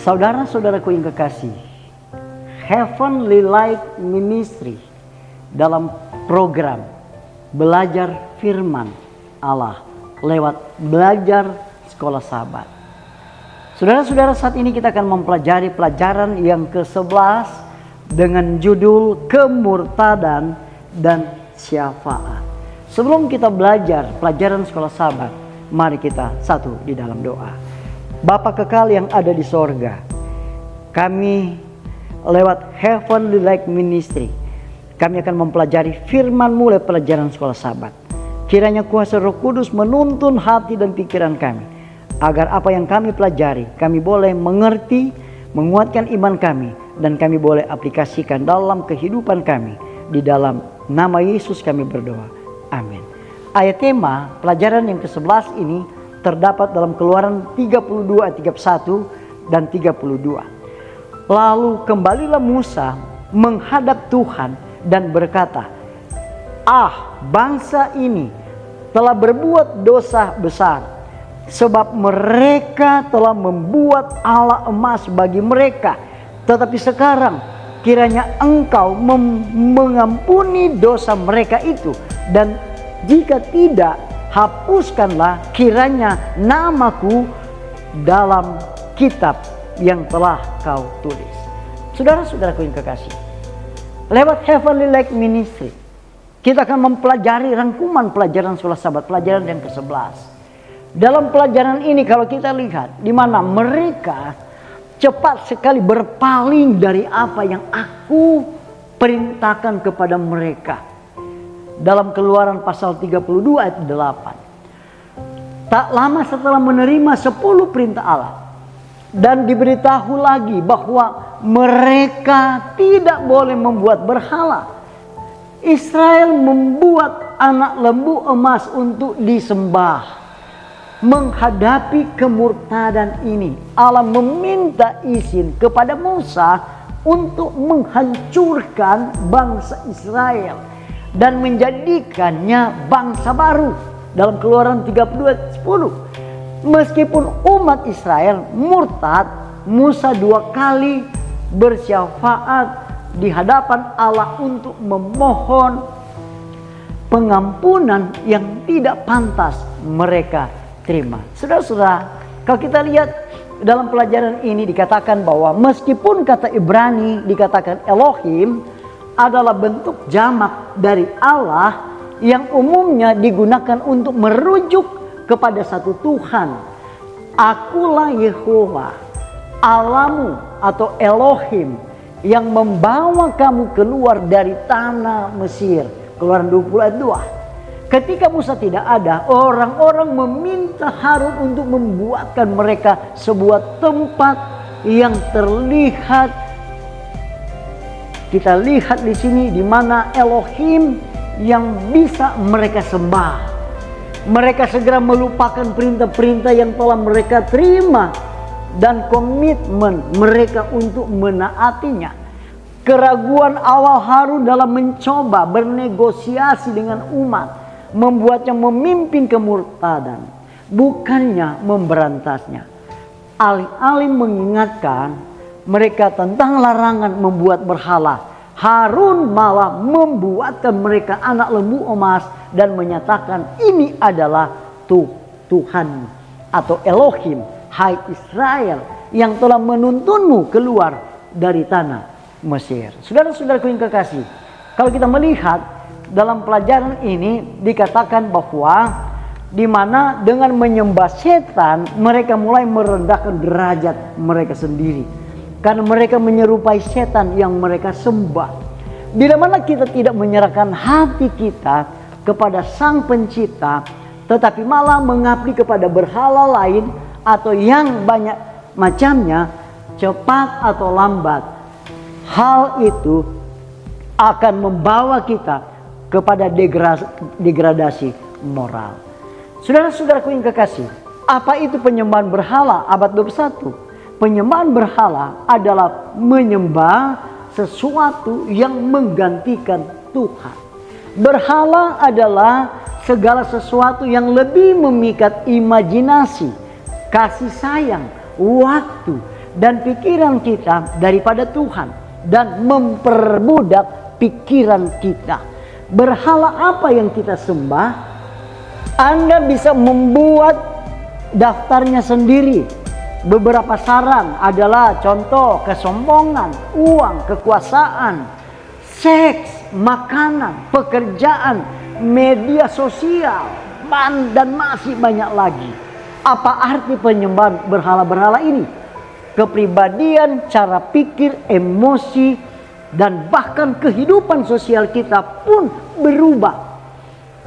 Saudara-saudaraku yang kekasih, Heavenly Light Ministry dalam program belajar firman Allah lewat belajar sekolah sahabat. Saudara-saudara, saat ini kita akan mempelajari pelajaran yang ke-11 dengan judul kemurtadan dan syafaat. Sebelum kita belajar pelajaran sekolah sahabat, mari kita satu di dalam doa. Bapa kekal yang ada di sorga, kami lewat Heavenly Light Ministry, kami akan mempelajari firman-Mu lewat pelajaran sekolah sahabat. Kiranya kuasa Roh Kudus menuntun hati dan pikiran kami, agar apa yang kami pelajari, kami boleh mengerti, menguatkan iman kami, dan kami boleh aplikasikan dalam kehidupan kami. Di dalam nama Yesus kami berdoa. Amin. Ayat tema pelajaran yang ke-11 ini terdapat dalam Keluaran 32 ayat 31 dan 32. Lalu kembalilah Musa menghadap Tuhan dan berkata, bangsa ini telah berbuat dosa besar, sebab mereka telah membuat ala emas bagi mereka. Tetapi sekarang kiranya Engkau mengampuni dosa mereka itu, dan jika tidak, hapuskanlah kiranya namaku dalam kitab yang telah Kau tulis. Saudara-saudaraku yang kekasih, lewat Heavenly Light Ministry, kita akan mempelajari rangkuman pelajaran sekolah sahabat, pelajaran yang ke-11. Dalam pelajaran ini kalau kita lihat, di mana mereka cepat sekali berpaling dari apa yang aku perintahkan kepada mereka. Dalam Keluaran pasal 32 ayat 8. Tak lama setelah menerima 10 perintah Allah, dan diberitahu lagi bahwa mereka tidak boleh membuat berhala, Israel membuat anak lembu emas untuk disembah. Menghadapi kemurtadan ini, Allah meminta izin kepada Musa untuk menghancurkan bangsa Israel dan menjadikannya bangsa baru. Dalam Keluaran 32:10. Meskipun umat Israel murtad, Musa 2 kali bersyafaat di hadapan Allah untuk memohon pengampunan yang tidak pantas mereka terima. Saudara-saudara, kalau kita lihat dalam pelajaran ini dikatakan bahwa meskipun kata Ibrani dikatakan Elohim adalah bentuk jamak dari Allah yang umumnya digunakan untuk merujuk kepada satu Tuhan. Akulah Yehova, Allahmu atau Elohim yang membawa kamu keluar dari tanah Mesir. Keluaran 20 ayat 2. Ketika Musa tidak ada, orang-orang meminta Harun untuk membuatkan mereka sebuah tempat yang terlihat. Kita lihat di sini di mana Elohim yang bisa mereka sembah. Mereka segera melupakan perintah-perintah yang telah mereka terima dan komitmen mereka untuk menaatinya. Keraguan awal Harun dalam mencoba bernegosiasi dengan umat membuatnya memimpin kemurtadan, bukannya memberantasnya. Alih-alih mengingatkan mereka tentang larangan membuat berhala, Harun malah membuatkan mereka anak lembu emas dan menyatakan, ini adalah Tuhan atau Elohim, hai Israel, yang telah menuntunmu keluar dari tanah Mesir. Saudara-saudaraku yang kekasih, kalau kita melihat dalam pelajaran ini dikatakan bahwa di mana dengan menyembah setan mereka mulai merendahkan derajat mereka sendiri, karena mereka menyerupai setan yang mereka sembah. Bila mana kita tidak menyerahkan hati kita kepada Sang Pencipta, tetapi malah mengabdi kepada berhala lain atau yang banyak macamnya, cepat atau lambat hal itu akan membawa kita kepada degradasi moral. Saudara-saudaraku yang kekasih, apa itu penyembahan berhala abad 21? Penyembahan berhala adalah menyembah sesuatu yang menggantikan Tuhan. Berhala adalah segala sesuatu yang lebih memikat imajinasi, kasih sayang, waktu, dan pikiran kita daripada Tuhan dan memperbudak pikiran kita. Berhala apa yang kita sembah? Anda bisa membuat daftarnya sendiri. Beberapa saran adalah contoh kesombongan, uang, kekuasaan, seks, makanan, pekerjaan, media sosial, dan masih banyak lagi. Apa arti penyembahan berhala-berhala ini? Kepribadian, cara pikir, emosi, dan bahkan kehidupan sosial kita pun berubah.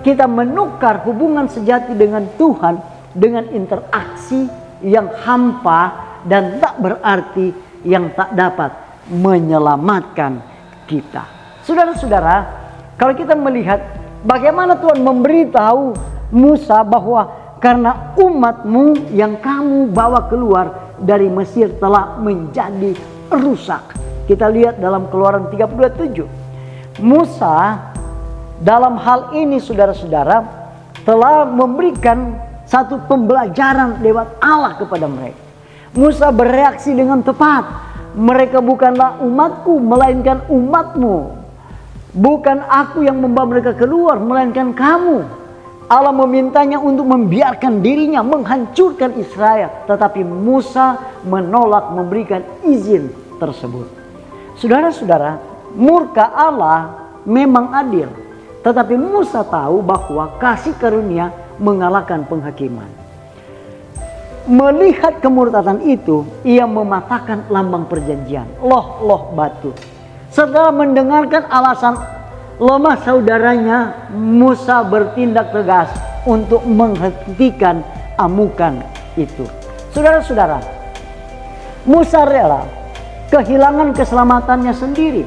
Kita menukar hubungan sejati dengan Tuhan dengan interaksi yang hampa dan tak berarti, yang tak dapat menyelamatkan kita. Saudara-saudara, kalau kita melihat bagaimana Tuhan memberitahu Musa bahwa karena umatmu yang kamu bawa keluar dari Mesir telah menjadi rusak. Kita lihat dalam Keluaran 32:7. Musa dalam hal ini, saudara-saudara, telah memberikan satu pembelajaran lewat Allah kepada mereka. Musa bereaksi dengan tepat. Mereka bukanlah umatku, melainkan umatmu. Bukan aku yang membawa mereka keluar, melainkan kamu. Allah memintanya untuk membiarkan dirinya menghancurkan Israel. Tetapi Musa menolak memberikan izin tersebut. Saudara-saudara, murka Allah memang adil. Tetapi Musa tahu bahwa kasih karunia mengalahkan penghakiman. Melihat kemurtatan itu, ia mematahkan lambang perjanjian, loh batu. Setelah mendengarkan alasan lemah saudaranya, Musa bertindak tegas untuk menghentikan amukan itu. Saudara-saudara, Musa rela kehilangan keselamatannya sendiri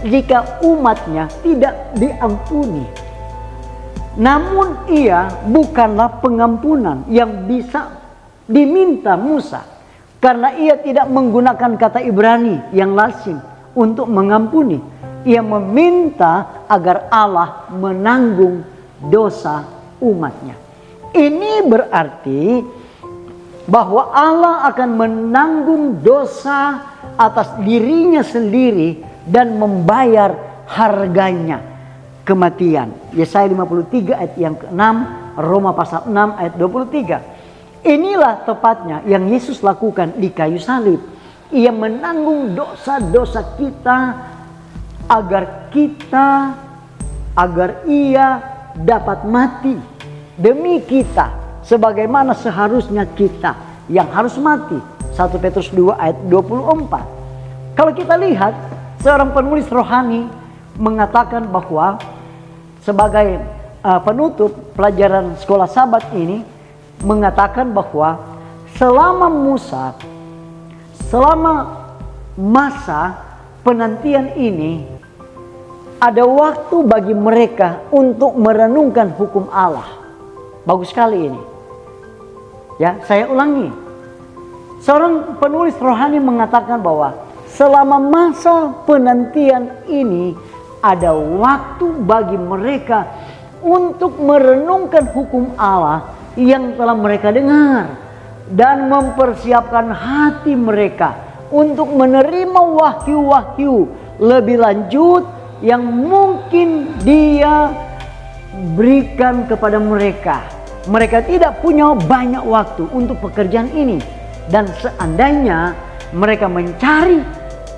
jika umatnya tidak diampuni. Namun ia bukanlah pengampunan yang bisa diminta Musa, karena ia tidak menggunakan kata Ibrani yang lazim untuk mengampuni. Ia meminta agar Allah menanggung dosa umatnya. Ini berarti bahwa Allah akan menanggung dosa atas dirinya sendiri dan membayar harganya, kematian. Yesaya 53 ayat yang ke-6, Roma pasal 6 ayat 23. Inilah tepatnya yang Yesus lakukan di kayu salib. Ia menanggung dosa-dosa kita agar ia dapat mati demi kita, sebagaimana seharusnya kita yang harus mati. 1 Petrus 2 ayat 24. Kalau kita lihat, seorang penulis rohani mengatakan bahwa sebagai penutup pelajaran sekolah Sabat ini, mengatakan bahwa selama masa penantian ini, ada waktu bagi mereka untuk merenungkan hukum Allah. Bagus sekali ini. Ya, saya ulangi. Seorang penulis rohani mengatakan bahwa selama masa penantian ini, ada waktu bagi mereka untuk merenungkan hukum Allah yang telah mereka dengar dan mempersiapkan hati mereka untuk menerima wahyu-wahyu lebih lanjut yang mungkin Dia berikan kepada mereka. Mereka tidak punya banyak waktu untuk pekerjaan ini, dan seandainya mereka mencari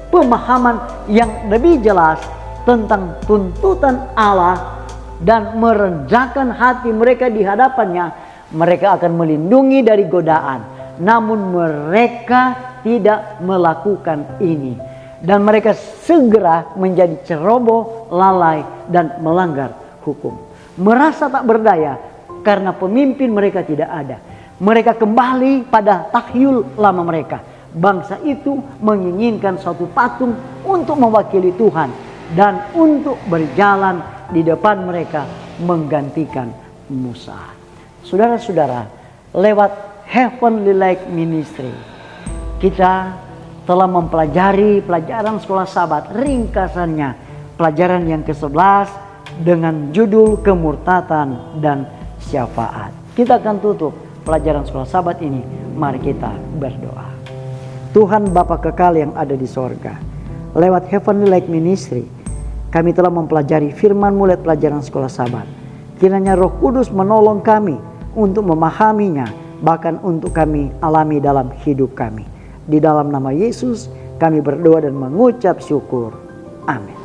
pemahaman yang lebih jelas tentang tuntutan Allah dan merendahkan hati mereka di hadapannya, mereka akan melindungi dari godaan. Namun mereka tidak melakukan ini, dan mereka segera menjadi ceroboh, lalai, dan melanggar hukum. Merasa tak berdaya karena pemimpin mereka tidak ada. Mereka kembali pada tahyul lama mereka. Bangsa itu menginginkan suatu patung untuk mewakili Tuhan dan untuk berjalan di depan mereka menggantikan Musa. Saudara-saudara, lewat Heavenly Light Ministry, kita telah mempelajari pelajaran sekolah Sabat, ringkasannya pelajaran yang ke-11 dengan judul kemurtatan dan syafaat. Kita akan tutup pelajaran sekolah Sabat ini. Mari kita berdoa. Tuhan Bapa kekal yang ada di sorga, lewat Heavenly Light Ministry, kami telah mempelajari firman-Mu lewat pelajaran sekolah Sabat. Kiranya Roh Kudus menolong kami untuk memahaminya, bahkan untuk kami alami dalam hidup kami. Di dalam nama Yesus kami berdoa dan mengucap syukur. Amin.